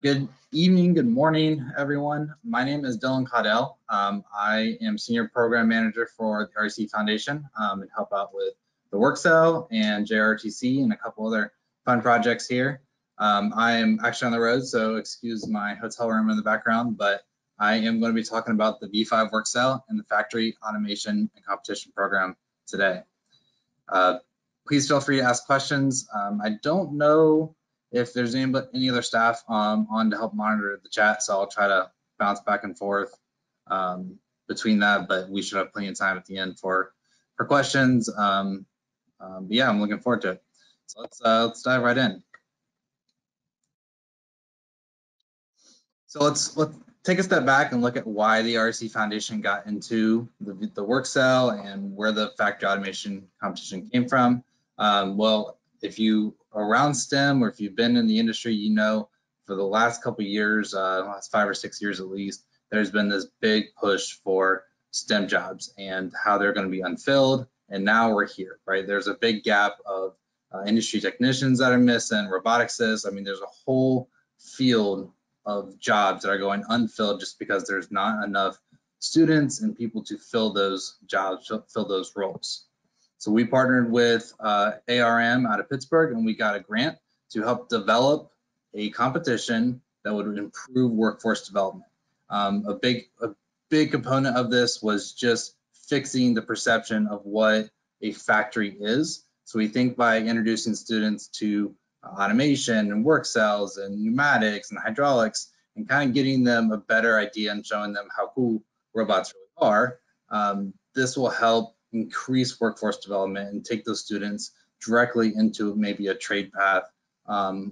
Good evening, good morning, everyone. My name is Dylan Caudell. I am Senior Program Manager for the REC Foundation and help out with the work cell and JROTC and a couple other fun projects here. I am actually on the road, so excuse my hotel room in the background, but I am going to be talking about the V5 work cell and the factory automation and competition program today. Please feel free to ask questions. I don't know if there's any other staff on to help monitor the chat, so I'll try to bounce back and forth between that, but we should have plenty of time at the end for questions. But yeah, I'm looking forward to it. So let's dive right in. So let's take a step back and look at why the REC Foundation got into the work cell and where the factory automation competition came from. Well, if you are around STEM or if you've been in the industry, you know for the last couple of years, last 5 or 6 years at least, there's been this big push for STEM jobs and how they're going to be unfilled. And now we're here, right? There's a big gap of industry technicians that are missing, roboticists. I mean, there's a whole field of jobs that are going unfilled just because there's not enough students and people to fill those jobs, fill those roles. So we partnered with ARM out of Pittsburgh, and we got a grant to help develop a competition that would improve workforce development. A big component of this was just fixing the perception of what a factory is. So we think by introducing students to automation and work cells and pneumatics and hydraulics and kind of getting them a better idea and showing them how cool robots really are, this will help increase workforce development and take those students directly into maybe a trade path,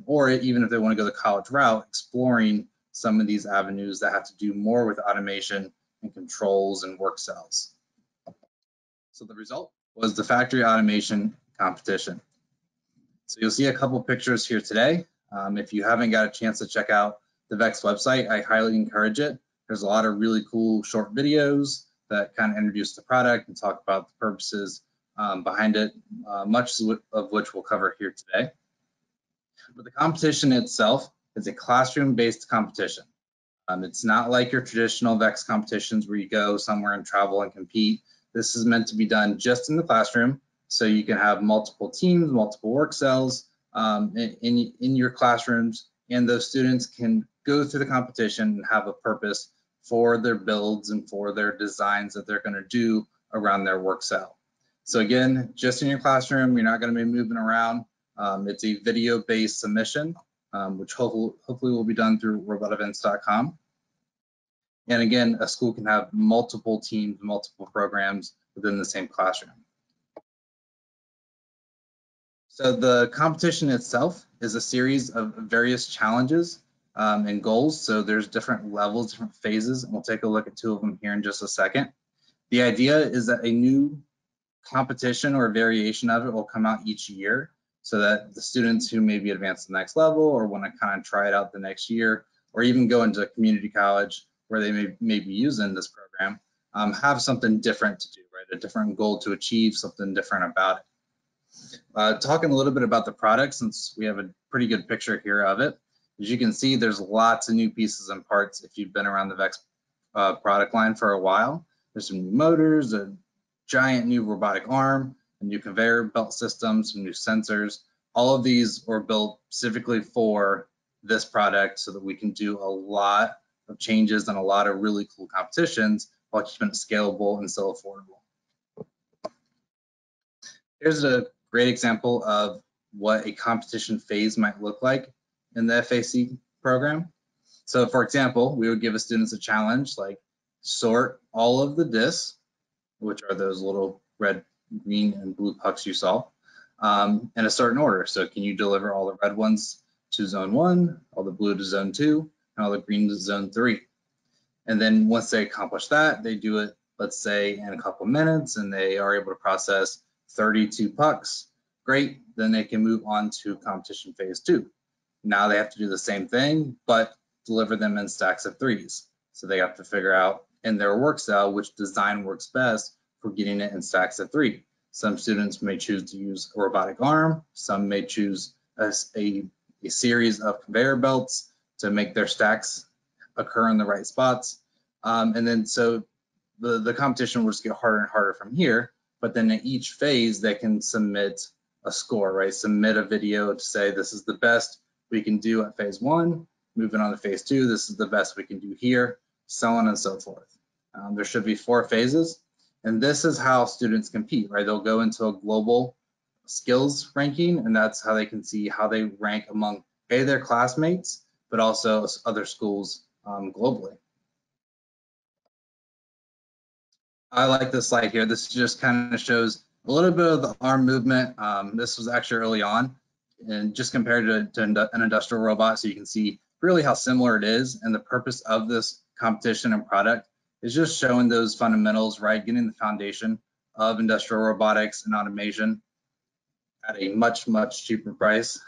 or even if they want to go the college route, exploring some of these avenues that have to do more with automation and controls and work cells. So the result was the factory automation competition. So you'll see a couple pictures here today. If you haven't got a chance to check out the VEX website, I highly encourage it. There's a lot of really cool short videos that kind of introduce the product and talk about the purposes behind it, much of which we'll cover here today. But the competition itself is a classroom-based competition. It's not like your traditional VEX competitions where you go somewhere and travel and compete. This is meant to be done just in the classroom, so you can have multiple teams, multiple work cells in your classrooms, and those students can go through the competition and have a purpose for their builds and for their designs that they're going to do around their work cell. So again, just in your classroom, you're not going to be moving around. It's a video-based submission, which hopefully will be done through robotevents.com. And again, a school can have multiple teams, multiple programs within the same classroom. So the competition itself is a series of various challenges and goals. So there's different levels, different phases, and we'll take a look at 2 of them here in just a second. The idea is that a new competition or variation of it will come out each year so that the students who maybe advance to the next level or want to kind of try it out the next year or even go into community college where they may be using this program have something different to do, right? A different goal to achieve, something different about it. Talking a little bit about the product, since we have a pretty good picture here of it. As you can see, there's lots of new pieces and parts if you've been around the VEX product line for a while. There's some new motors, a giant new robotic arm, a new conveyor belt system, some new sensors. All of these were built specifically for this product so that we can do a lot of changes and a lot of really cool competitions while keeping it scalable and still affordable. Here's a great example of what a competition phase might look like in the FAC program. So for example, we would give a students a challenge like sort all of the discs, which are those little red, green, and blue pucks you saw, in a certain order. So can you deliver all the red ones to zone 1, all the blue to zone 2, and all the green to zone 3? And then once they accomplish that, they do it, let's say, in a couple minutes, and they are able to process 32 pucks. Great, then they can move on to competition phase 2. Now they have to do the same thing, but deliver them in stacks of 3s. So they have to figure out in their work cell which design works best for getting it in stacks of 3. Some students may choose to use a robotic arm, some may choose a series of conveyor belts, to make their stacks occur in the right spots. And then so the competition will just get harder and harder from here, but then at each phase they can submit a score, right? Submit a video to say this is the best we can do at phase 1, moving on to phase 2, this is the best we can do here, so on and so forth. There should be 4 phases, and this is how students compete, right? They'll go into a global skills ranking, and that's how they can see how they rank among their classmates, but also other schools globally. I like this slide here. This just kind of shows a little bit of the arm movement. This was actually early on, and just compared to an industrial robot, so you can see really how similar it is. And the purpose of this competition and product is just showing those fundamentals, right? Getting the foundation of industrial robotics and automation at a much, much cheaper price.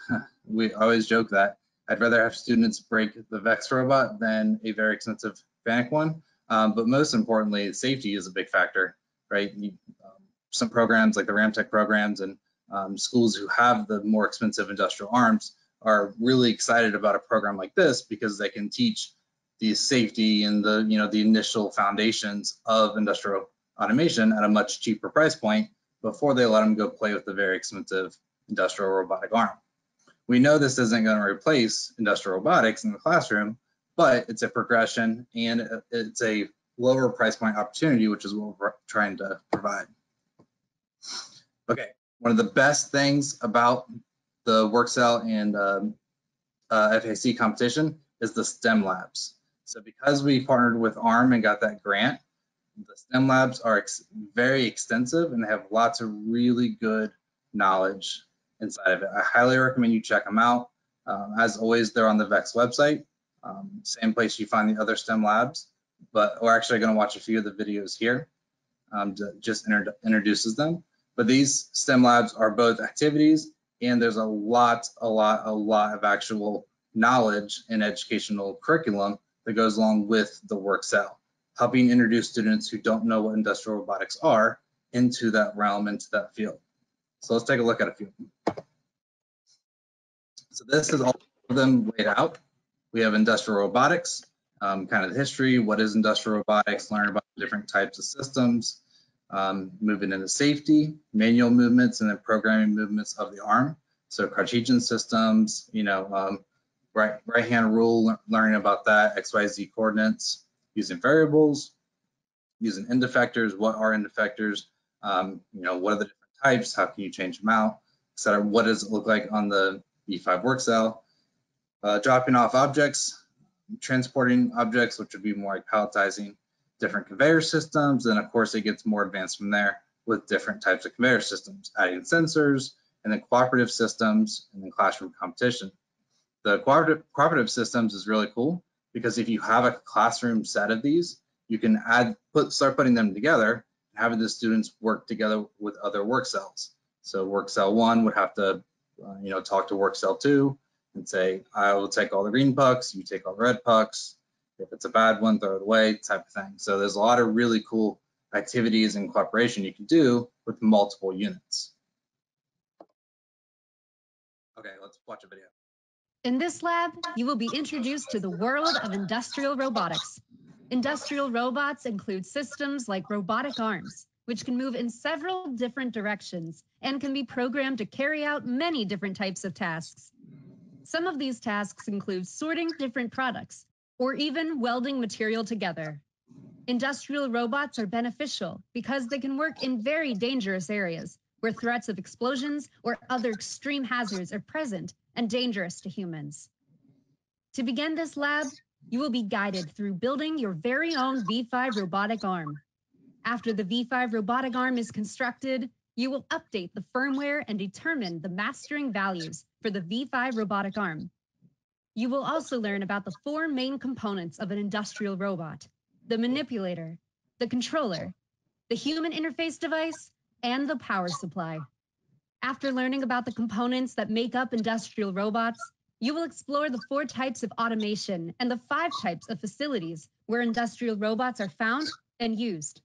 We always joke that I'd rather have students break the VEX robot than a very expensive FANUC one. But most importantly, safety is a big factor, right? Some programs like the Ramtech programs and schools who have the more expensive industrial arms are really excited about a program like this because they can teach the safety and the initial foundations of industrial automation at a much cheaper price point before they let them go play with the very expensive industrial robotic arm. We know this isn't going to replace industrial robotics in the classroom, but it's a progression and it's a lower price point opportunity, which is what we're trying to provide. Okay, one of the best things about the WorkCell and FAC competition is the STEM labs. So because we partnered with ARM and got that grant, the STEM labs are very extensive and they have lots of really good knowledge inside of it. I highly recommend you check them out. As always, they're on the VEX website, same place you find the other STEM labs, but we're actually going to watch a few of the videos here just introduces them. But these STEM labs are both activities, and there's a lot of actual knowledge and educational curriculum that goes along with the WorkCell, helping introduce students who don't know what industrial robotics are into that realm, into that field. So let's take a look at a few of them. So this is all of them laid out. We have industrial robotics, kind of the history, what is industrial robotics, learn about the different types of systems, moving into safety, manual movements, and then programming movements of the arm. So Cartesian systems, right-hand rule, learning about that, XYZ coordinates, using variables, using end effectors, what are end effectors, what are the different types, how can you change them out, etc. What does it look like on the V5 WorkCell? Dropping off objects, transporting objects, which would be more like palletizing, different conveyor systems, and of course it gets more advanced from there with different types of conveyor systems, adding sensors, and then cooperative systems, and then classroom competition. The cooperative systems is really cool because if you have a classroom set of these, you can start putting them together and having the students work together with other WorkCells. So WorkCell 1 would have to, talk to WorkCell 2 and say, I will take all the green pucks, you take all the red pucks. If it's a bad one, throw it away, type of thing. So there's a lot of really cool activities and cooperation you can do with multiple units. Okay, let's watch a video. In this lab, you will be introduced to the world of industrial robotics. Industrial robots include systems like robotic arms, which can move in several different directions and can be programmed to carry out many different types of tasks. Some of these tasks include sorting different products or even welding material together. Industrial robots are beneficial because they can work in very dangerous areas where threats of explosions or other extreme hazards are present and dangerous to humans. To begin this lab, you will be guided through building your very own V5 robotic arm. After the V5 robotic arm is constructed, you will update the firmware and determine the mastering values for the V5 robotic arm. You will also learn about the 4 main components of an industrial robot: the manipulator, the controller, the human interface device, and the power supply. After learning about the components that make up industrial robots, you will explore the 4 types of automation and the 5 types of facilities where industrial robots are found and used.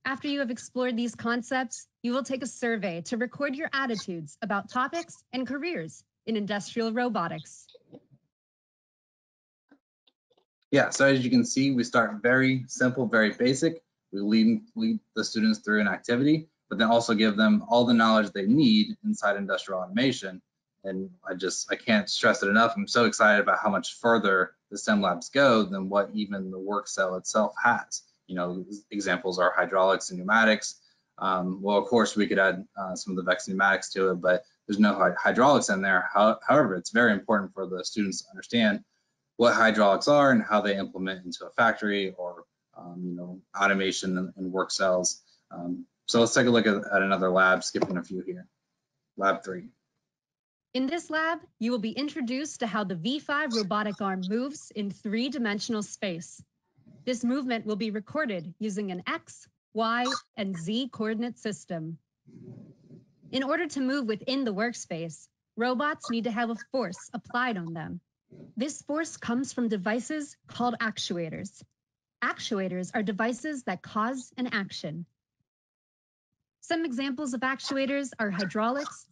After you have explored these concepts, you will take a survey to record your attitudes about topics and careers in industrial robotics. Yeah, so as you can see, we start very simple, very basic. We lead the students through an activity, but then also give them all the knowledge they need inside industrial automation. And I can't stress it enough. I'm so excited about how much further the STEM labs go than what even the work cell itself has. You know, examples are hydraulics and pneumatics. Well, of course, we could add some of the VEX pneumatics to it, but there's no hydraulics in there. However, it's very important for the students to understand what hydraulics are and how they implement into a factory or you know, automation and work cells. So let's take a look at another lab, skipping a few here. Lab 3. In this lab, you will be introduced to how the V5 robotic arm moves in 3-dimensional space. This movement will be recorded using an X, Y, and Z coordinate system. In order to move within the workspace, robots need to have a force applied on them. This force comes from devices called actuators. Actuators are devices that cause an action. Some examples of actuators are hydraulics,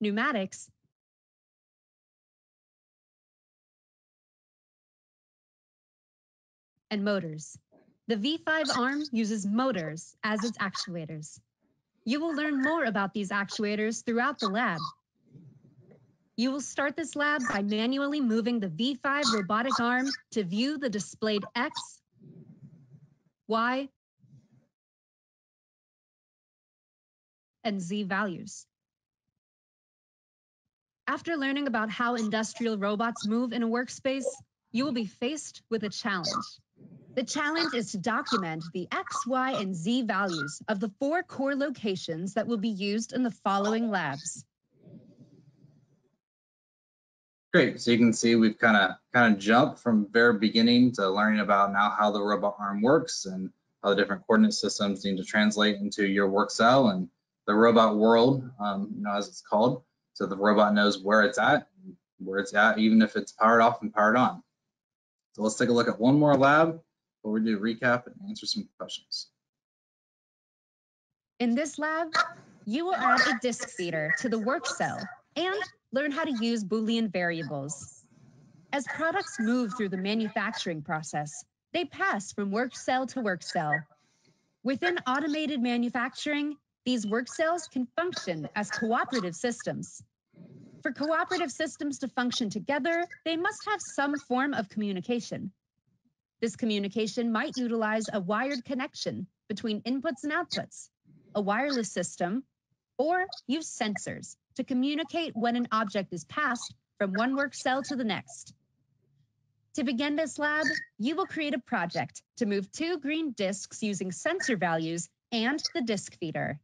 pneumatics, and motors. The V5 arm uses motors as its actuators. You will learn more about these actuators throughout the lab. You will start this lab by manually moving the V5 robotic arm to view the displayed X, Y, and Z values. After learning about how industrial robots move in a workspace, you will be faced with a challenge. The challenge is to document the X, Y, and Z values of the 4 core locations that will be used in the following labs. Great, so you can see we've kind of jumped from very beginning to learning about now how the robot arm works and how the different coordinate systems need to translate into your work cell and the robot world, you know, as it's called. So the robot knows where it's at, even if it's powered off and powered on. So let's take a look at one more lab before we do a recap and answer some questions. In this lab, you will add a disk feeder to the work cell and learn how to use Boolean variables. As products move through the manufacturing process, they pass from work cell to work cell. Within automated manufacturing, these work cells can function as cooperative systems. For cooperative systems to function together, they must have some form of communication. This communication might utilize a wired connection between inputs and outputs, a wireless system, or use sensors to communicate when an object is passed from one work cell to the next. To begin this lab, you will create a project to move 2 green disks using sensor values and the disk feeder.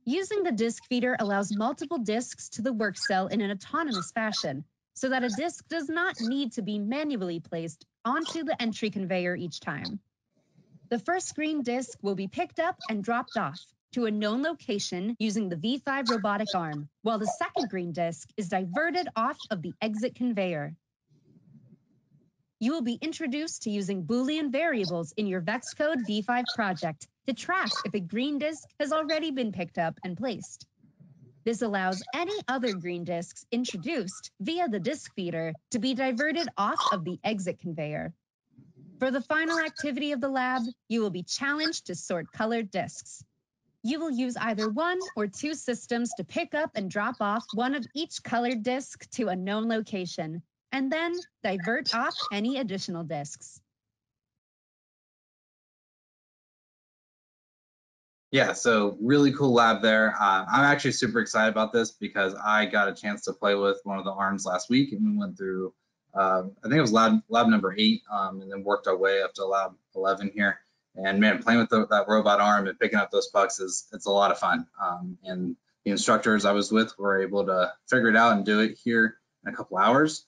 Using the disk feeder allows multiple disks to the work cell in an autonomous fashion, so that a disk does not need to be manually placed onto the entry conveyor each time. The first green disk will be picked up and dropped off to a known location using the V5 robotic arm, while the second green disk is diverted off of the exit conveyor. You will be introduced to using Boolean variables in your VEX Code V5 project to track if a green disk has already been picked up and placed. This allows any other green disks introduced via the disk feeder to be diverted off of the exit conveyor. For the final activity of the lab, you will be challenged to sort colored disks. You will use either 1 or 2 systems to pick up and drop off one of each colored disk to a known location, and then divert off any additional disks. Yeah, so really cool lab there. I'm actually super excited about this because I got a chance to play with one of the arms last week, and we went through, I think it was lab number 8, and then worked our way up to lab 11 here. And man, playing with that robot arm and picking up those pucks it's a lot of fun. And the instructors I was with were able to figure it out and do it here in a couple hours.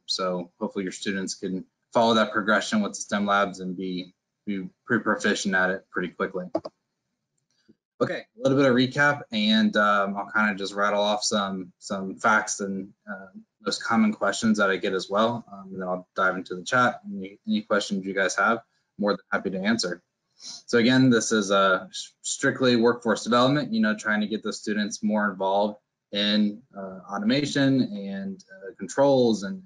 So hopefully your students can follow that progression with the STEM labs and be pretty proficient at it pretty quickly. Okay, a little bit of recap, and I'll kind of just rattle off some facts and most common questions that I get as well. And then I'll dive into the chat. Any questions you guys have, more than happy to answer. So again, this is strictly workforce development, you know, trying to get the students more involved in automation and controls and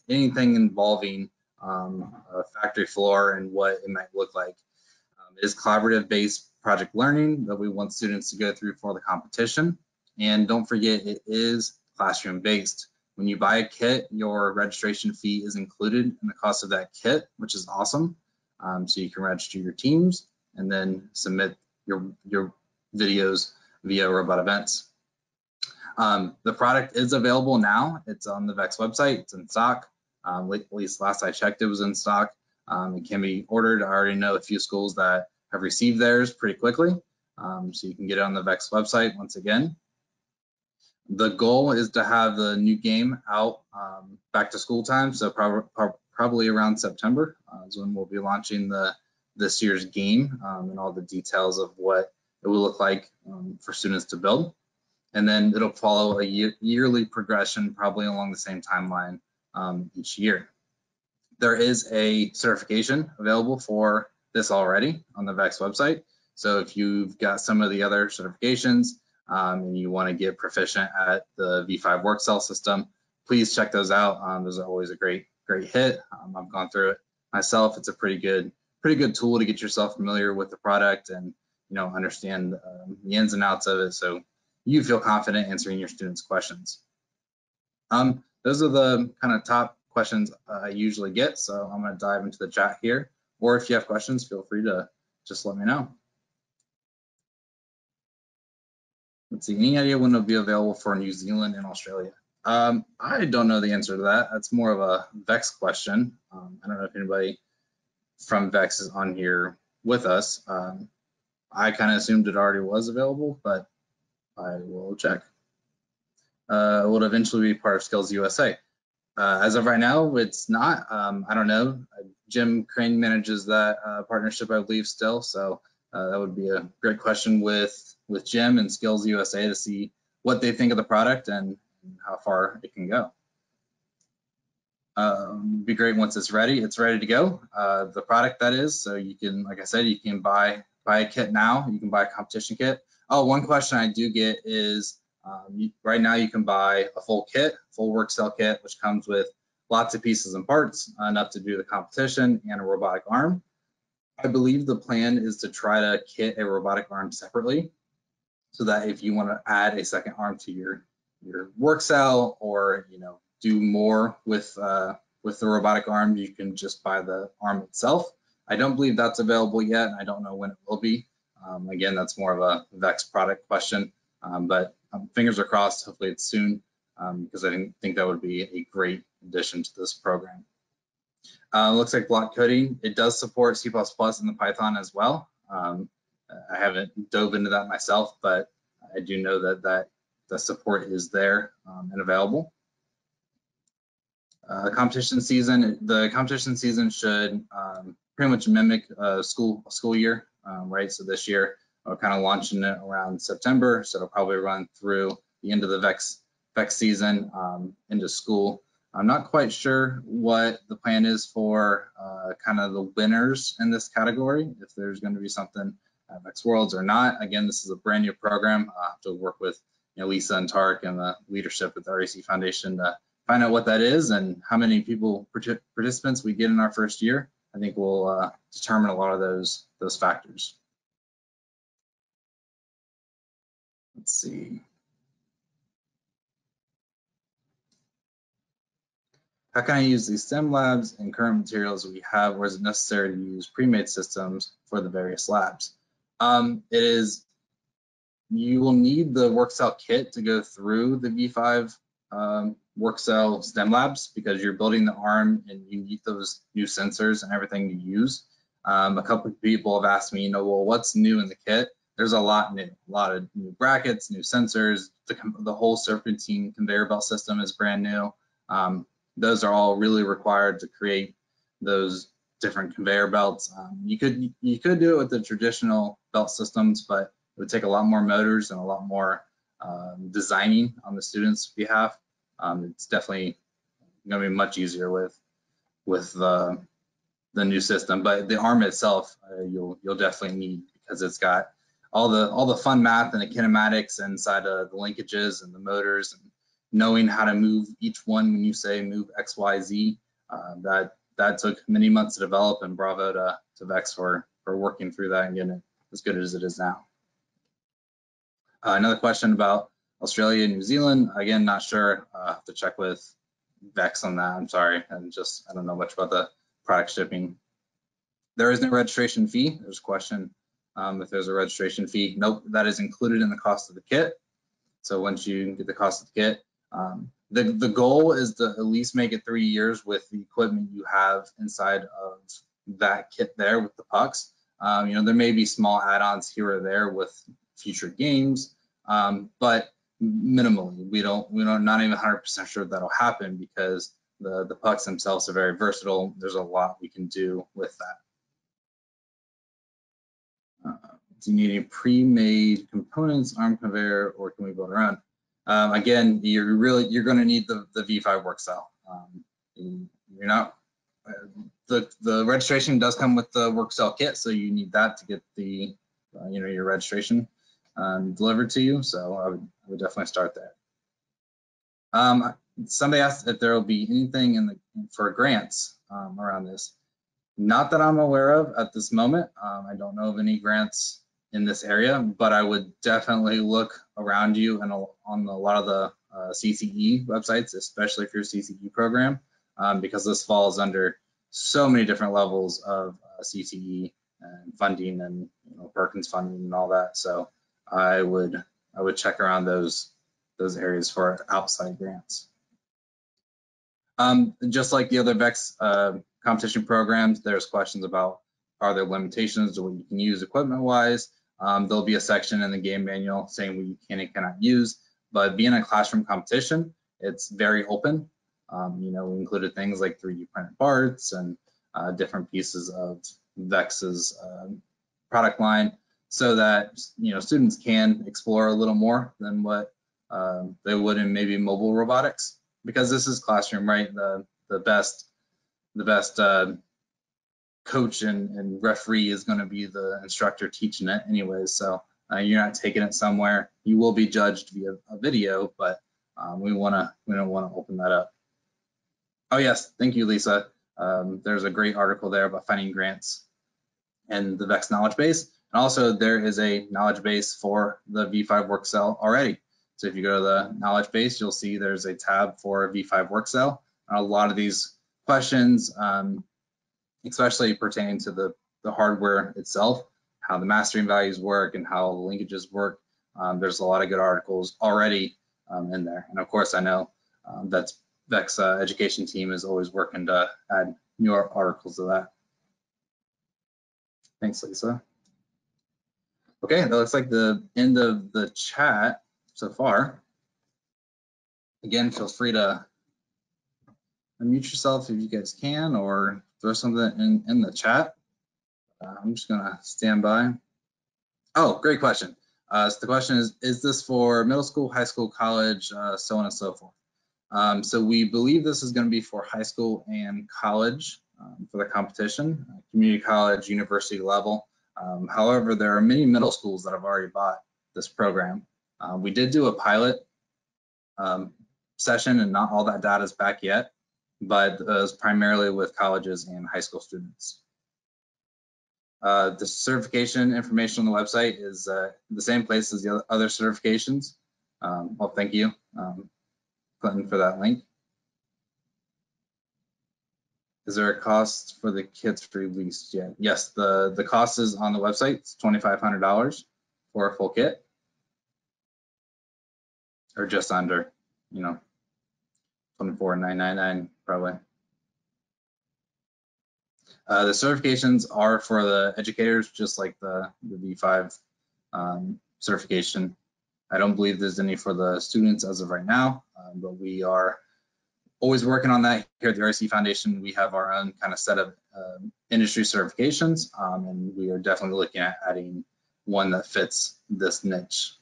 anything involving a factory floor and what it might look like. It is collaborative-based project learning that we want students to go through for the competition. And don't forget, it is classroom-based. When you buy a kit, your registration fee is included in the cost of that kit, which is awesome. So you can register your teams and then submit your videos via Robot Events. The product is available now. It's on the VEX website. It's in stock. At least last I checked, it was in stock. It can be ordered. I already know a few schools that have received theirs pretty quickly. So you can get it on the VEX website once again. The goal is to have the new game out back to school time. So probably around September is when we'll be launching this year's game and all the details of what it will look like for students to build. And then it'll follow a yearly progression, probably along the same timeline each year. There is a certification available for this already on the VEX website. So if you've got some of the other certifications and you want to get proficient at the V5 work cell system, please check those out. Those are always a great hit. I've gone through it myself. It's a pretty good tool to get yourself familiar with the product and understand the ins and outs of it, so you feel confident answering your students' questions. Those are the kind of top questions I usually get, so I'm going to dive into the chat here. Or if you have questions, feel free to just let me know. Let's see, any idea when it'll be available for New Zealand and Australia? I don't know the answer to that. That's more of a VEX question. I don't know if anybody from VEX is on here with us. I kind of assumed it already was available, but I will check. It will eventually be part of Skills USA. As of right now, it's not. I don't know. Jim Crane manages that partnership, I believe, still. So that would be a great question with Jim and Skills USA to see what they think of the product and how far it can go. Be great once it's ready. It's ready to go. The product, that is. So you can, like I said, you can buy a kit now. You can buy a competition kit. Oh, one question I do get is right now you can buy a full kit, full work cell kit, which comes with lots of pieces and parts, enough to do the competition and a robotic arm. I believe the plan is to try to kit a robotic arm separately, so that if you want to add a second arm to your work cell, or do more with the robotic arm, you can just buy the arm itself. I don't believe that's available yet, and I don't know when it will be. Again, that's more of a VEX product question, but fingers are crossed. Hopefully it's soon, because I think that would be a great addition to this program. Looks like block coding, it does support C++ and the Python as well. I haven't dove into that myself, but I do know that the support is there and available. The competition season should pretty much mimic a school year, right? So this year we're kind of launching it around September, so it'll probably run through the end of the VEX season into school. I'm not quite sure what the plan is for kind of the winners in this category, if there's going to be something at VEX Worlds or not. Again, this is a brand new program. I'll have to work with Lisa and Tark and the leadership at the REC Foundation to find out what that is and how many participants we get in our first year. I think will determine a lot of those factors. Let's see. How can I use these STEM labs and current materials we have, or is it necessary to use pre-made systems for the various labs? You will need the work cell kit to go through the V5 work cell STEM labs, because you're building the arm and you need those new sensors and everything to use. A couple of people have asked me, well, what's new in the kit? There's a lot new, a lot of new brackets, new sensors. The whole serpentine conveyor belt system is brand new. Those are all really required to create those different conveyor belts. You could do it with the traditional belt systems, but it would take a lot more motors and a lot more designing on the students' behalf. It's definitely going to be much easier with the new system, but the arm itself you'll definitely need, because it's got all the fun math and the kinematics inside of the linkages and the motors, and knowing how to move each one when you say move X, Y, Z. That took many months to develop, and bravo to VEX for working through that and getting it as good as it is now. Another question about Australia and New Zealand. Again, not sure. Have to check with VEX on that. I'm sorry. I don't know much about the product shipping. There is no registration fee. There's a question if there's a registration fee. Nope, that is included in the cost of the kit. So once you get the cost of the kit, the goal is to at least make it 3 years with the equipment you have inside of that kit there with the pucks. You know, there may be small add-ons here or there with future games, but minimally. We don't not even 100% sure that'll happen because the pucks themselves are very versatile. There's a lot we can do with that. Do you need any pre-made components, arm conveyor, or can we build our own? Again, you're going to need the V5 work cell. You're not the registration does come with the work cell kit, so you need that to get the you know, your registration delivered to you. So I would definitely start there. Somebody asked if there will be anything for grants around this. Not that I'm aware of at this moment. I don't know of any grants in this area, but I would definitely look around you and on a lot of the CCE websites, especially if you're a CCE program, because this falls under so many different levels of CCE and funding and, you know, Perkins funding and all that. So I would check around those areas for outside grants. Just like the other VEX competition programs, there's questions about, are there limitations to what you can use equipment-wise? There'll be a section in the game manual saying what you can and cannot use, but being a classroom competition, it's very open. You know, we included things like 3D printed parts and different pieces of VEX's product line, so that, you know, students can explore a little more than what they would in maybe mobile robotics, because this is classroom, right? The best coach and referee is going to be the instructor teaching it anyways. So you're not taking it somewhere. You will be judged via a video, but we don't want to open that up. Oh yes, thank you, Lisa. There's a great article there about finding grants and the VEX knowledge base. And also there is a knowledge base for the V5 work cell already. So if you go to the knowledge base, you'll see there's a tab for V5 work cell. And a lot of these questions, especially pertaining to the hardware itself, how the mastering values work and how the linkages work, there's a lot of good articles already in there. And of course, I know that VEX education team is always working to add newer articles to that. Thanks, Lisa. Okay, that looks like the end of the chat so far. Again, feel free to unmute yourself if you guys can, or throw something in the chat. I'm just gonna stand by. Oh, great question. So the question is this for middle school, high school, college, so on and so forth? So we believe this is gonna be for high school and college for the competition, community college, university level. However, there are many middle schools that have already bought this program. We did do a pilot session, and not all that data is back yet, but it was primarily with colleges and high school students. The certification information on the website is the same place as the other certifications. Well, thank you, Clinton, for that link. Is there a cost for the kits released yet? Yes, the cost is on the website. It's $2,500 for a full kit, or just under, you know, $24,999 probably. The certifications are for the educators, just like the V5 certification. I don't believe there's any for the students as of right now, but we are always working on that here at the RC Foundation. We have our own kind of set of industry certifications, and we are definitely looking at adding one that fits this niche.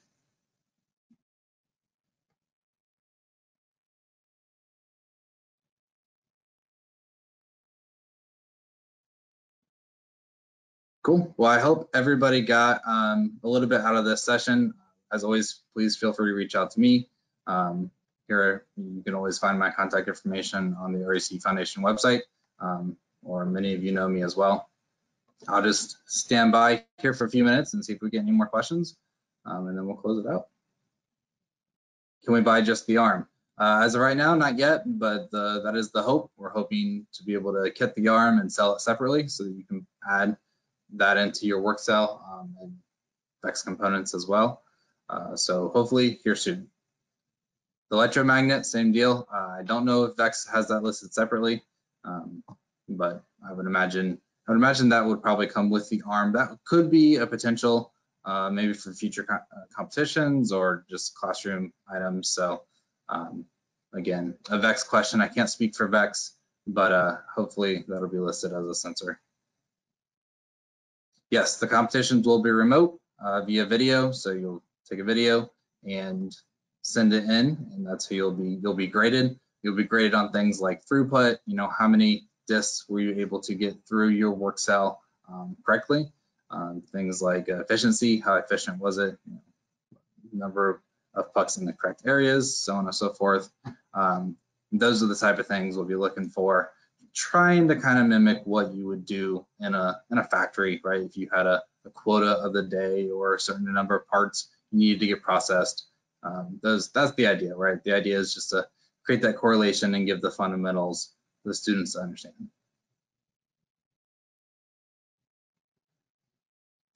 Cool. Well, I hope everybody got a little bit out of this session. As always, please feel free to reach out to me. Here, you can always find my contact information on the REC Foundation website, or many of you know me as well. I'll just stand by here for a few minutes and see if we get any more questions, and then we'll close it out. Can we buy just the arm? As of right now, not yet, but that is the hope. We're hoping to be able to kit the arm and sell it separately so that you can add that into your work cell and VEX components as well. So hopefully here soon. The electromagnet, same deal. I don't know if VEX has that listed separately, but I would imagine that would probably come with the arm. That could be a potential maybe for future competitions or just classroom items. So again, a VEX question. I can't speak for VEX, but hopefully that'll be listed as a sensor. Yes, the competitions will be remote via video. So you'll take a video and send it in, and that's how you'll be graded. You'll be graded on things like throughput. You know, how many discs were you able to get through your work cell correctly? Things like efficiency, how efficient was it? You know, number of pucks in the correct areas, so on and so forth. Those are the type of things we'll be looking for, trying to kind of mimic what you would do in a factory, right? If you had a quota of the day or a certain number of parts you needed to get processed. That's the idea, right? The idea is just to create that correlation and give the fundamentals for the students to understand.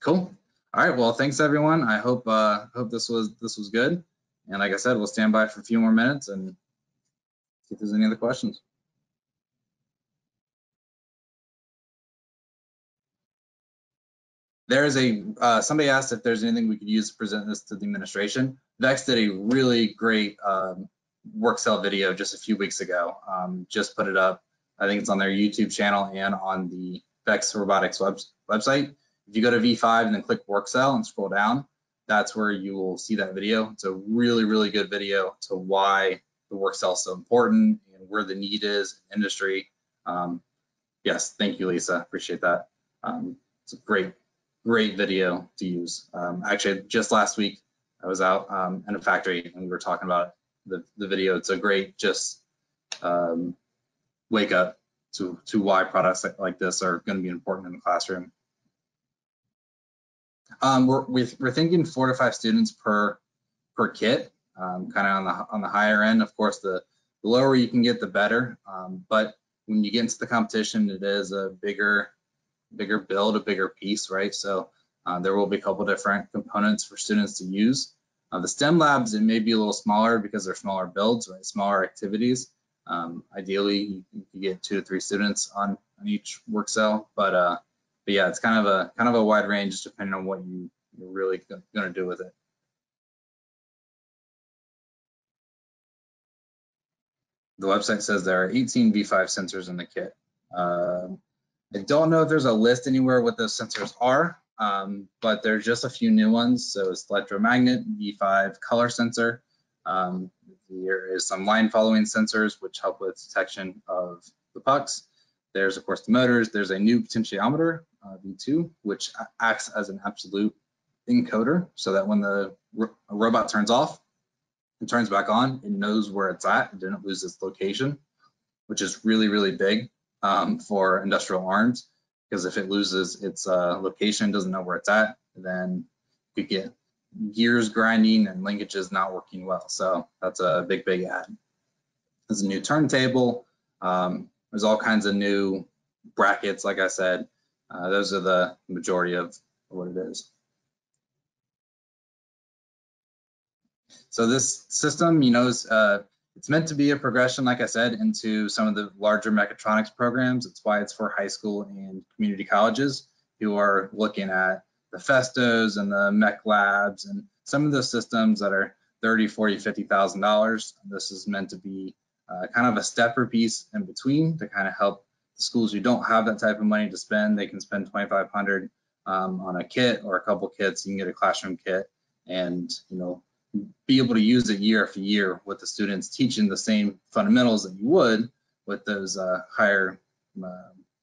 Cool. All right. Well, thanks everyone. I hope this was good. And like I said, we'll stand by for a few more minutes and see if there's any other questions. There is somebody asked if there's anything we could use to present this to the administration. VEX did a really great work cell video just a few weeks ago. Just put it up. I think it's on their YouTube channel and on the VEX Robotics website. If you go to V5 and then click work cell and scroll down, that's where you will see that video. It's a really, really good video to why the work cell is so important and where the need is in industry. Yes, thank you, Lisa. Appreciate that. It's a great video to use. Actually, just last week, I was out in a factory and we were talking about the video. It's a great just wake up to why products like this are going to be important in the classroom. We're thinking 4 to 5 students per kit, kind of on the higher end. Of course, the lower you can get, the better. But when you get into the competition, it is a bigger build, a bigger piece, right? So there will be a couple different components for students to use. The STEM labs, it may be a little smaller because they're smaller builds, right? Smaller activities. Ideally, you could get 2 to 3 students on each work cell, but yeah, it's kind of a wide range depending on what you're really going to do with it. The website says there are 18 V5 sensors in the kit. I don't know if there's a list anywhere what those sensors are, but there's just a few new ones. So it's electromagnet, V5 color sensor. There is some line following sensors which help with detection of the pucks. There's of course the motors. There's a new potentiometer, V2, which acts as an absolute encoder so that when the robot turns off and turns back on, it knows where it's at. It didn't lose its location, which is really, really big for industrial arms, because if it loses its location, doesn't know where it's at, then you get gears grinding and linkages not working well. So that's a big add. There's a new turntable. There's all kinds of new brackets, like I said. Those are the majority of what it is. So this system, you know, it's meant to be a progression, like I said, into some of the larger mechatronics programs. It's why it's for high school and community colleges who are looking at the Festos and the mech labs and some of those systems that are $30,000, $40,000, $50,000. This is meant to be kind of a stepper piece in between to kind of help the schools who don't have that type of money to spend. They can spend $2,500 on a kit or a couple kits. You can get a classroom kit and, you know, be able to use it year after year with the students, teaching the same fundamentals that you would with those higher,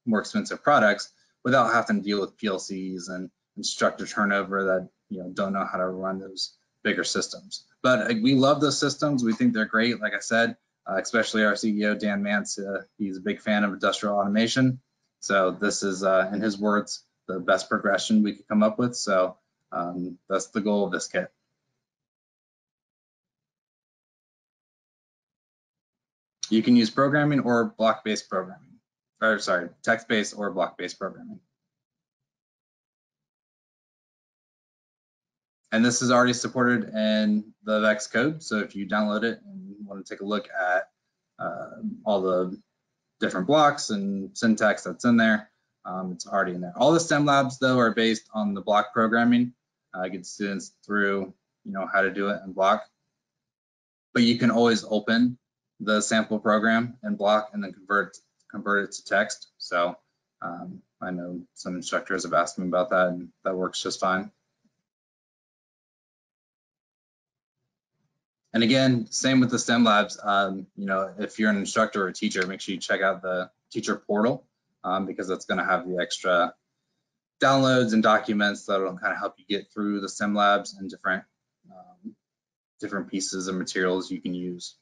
more expensive products, without having to deal with PLCs and instructor turnover that don't know how to run those bigger systems. But we love those systems. We think they're great. Like I said, especially our CEO, Dan Mance, he's a big fan of industrial automation. So this is, in his words, the best progression we could come up with. So that's the goal of this kit. You can use programming or block-based programming, or sorry, text-based or block-based programming. And this is already supported in the VEX code. So if you download it and you want to take a look at all the different blocks and syntax that's in there, it's already in there. All the STEM labs, though, are based on the block programming. Get students through, how to do it in block. But you can always open the sample program in block and then convert it to text. So I know some instructors have asked me about that, and that works just fine. And again, same with the STEM labs. If you're an instructor or a teacher, make sure you check out the teacher portal because that's going to have the extra downloads and documents that'll kind of help you get through the STEM labs and different pieces of materials you can use.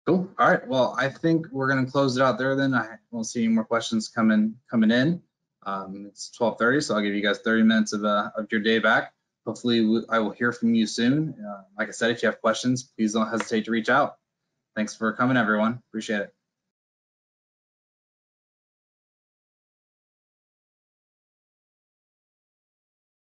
Cool. All right. Well, I think we're going to close it out there then. I won't see any more questions coming in. It's 12:30, so I'll give you guys 30 minutes of your day back. Hopefully, I will hear from you soon. Like I said, if you have questions, please don't hesitate to reach out. Thanks for coming, everyone. Appreciate it.